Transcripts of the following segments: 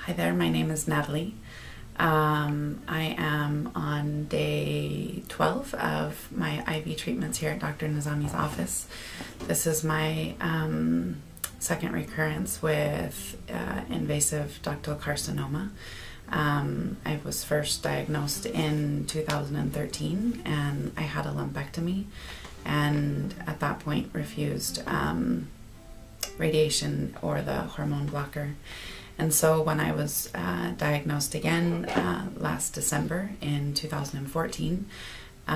Hi there, my name is Natalie. I am on day 12 of my IV treatments here at Dr. Nezami's office. This is my second recurrence with invasive ductal carcinoma. I was first diagnosed in 2013 and I had a lumpectomy, and at that point refused radiation or the hormone blocker. And so when I was diagnosed again last December in 2014, it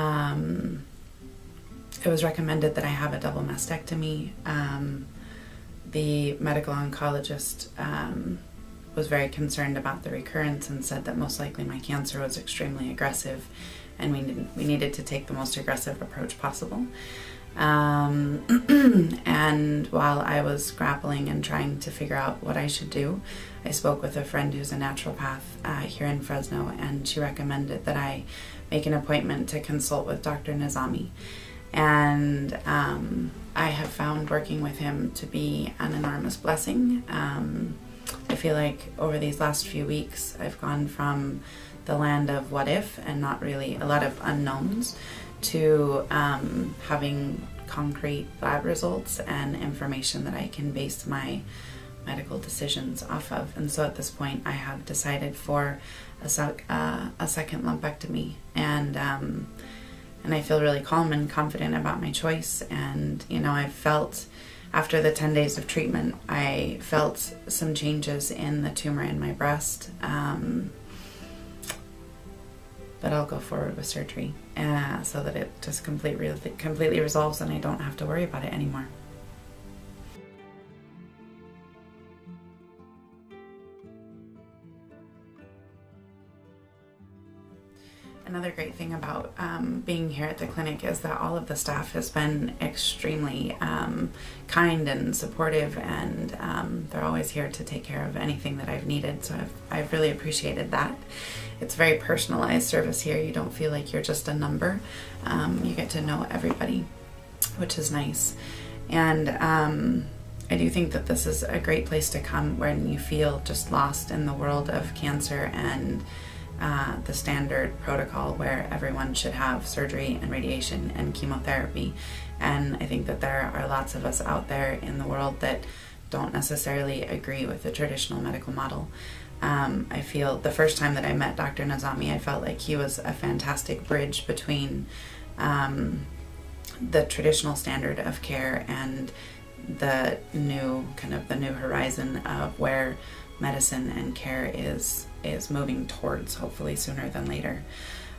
was recommended that I have a double mastectomy. The medical oncologist was very concerned about the recurrence and said that most likely my cancer was extremely aggressive and we needed to take the most aggressive approach possible. And while I was grappling and trying to figure out what I should do, I spoke with a friend who's a naturopath here in Fresno, and she recommended that I make an appointment to consult with Dr. Nezami. And I have found working with him to be an enormous blessing. I feel like over these last few weeks I've gone from the land of what if and not really a lot of unknowns to having concrete lab results and information that I can base my medical decisions off of. And so at this point I have decided for a second lumpectomy, and I feel really calm and confident about my choice. And you know, I felt after the 10 days of treatment, I felt some changes in the tumor in my breast. But I'll go forward with surgery so that it just completely resolves and I don't have to worry about it anymore. Another great thing about being here at the clinic is that all of the staff has been extremely kind and supportive, and they're always here to take care of anything that I've needed, so I've really appreciated that. It's very personalized service here. You don't feel like you're just a number. You get to know everybody, which is nice. And I do think that this is a great place to come when you feel just lost in the world of cancer and the standard protocol where everyone should have surgery and radiation and chemotherapy. And I think that there are lots of us out there in the world that don't necessarily agree with the traditional medical model. I feel the first time that I met Dr. Nezami, I felt like he was a fantastic bridge between the traditional standard of care and the new horizon of where medicine and care is moving towards, hopefully sooner than later.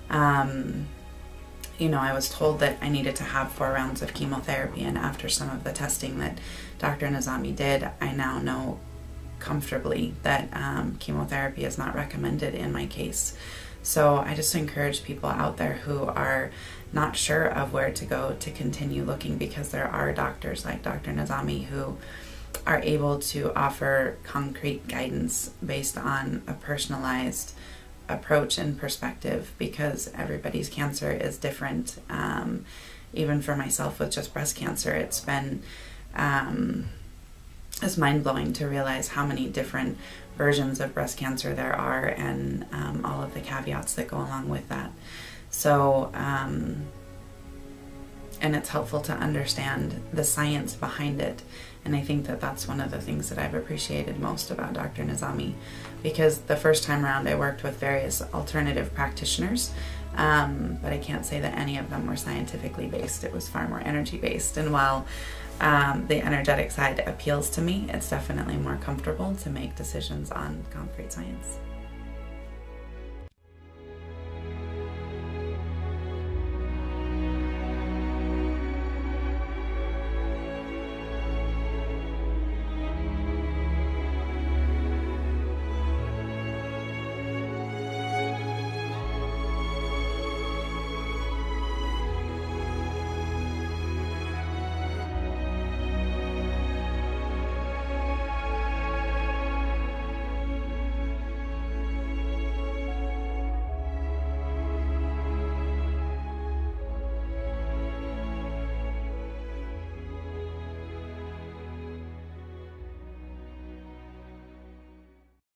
You know, I was told that I needed to have 4 rounds of chemotherapy, and after some of the testing that Dr. Nezami did, I now know comfortably that chemotherapy is not recommended in my case. So I just encourage people out there who are not sure of where to go to continue looking, because there are doctors like Dr. Nezami who are able to offer concrete guidance based on a personalized approach and perspective, because everybody's cancer is different. Even for myself with just breast cancer, it's been it's mind-blowing to realize how many different versions of breast cancer there are, and all of the caveats that go along with that. So and it's helpful to understand the science behind it. And I think that that's one of the things that I've appreciated most about Dr. Nezami, because the first time around I worked with various alternative practitioners, but I can't say that any of them were scientifically based. It was far more energy based, and while the energetic side appeals to me, it's definitely more comfortable to make decisions on concrete science.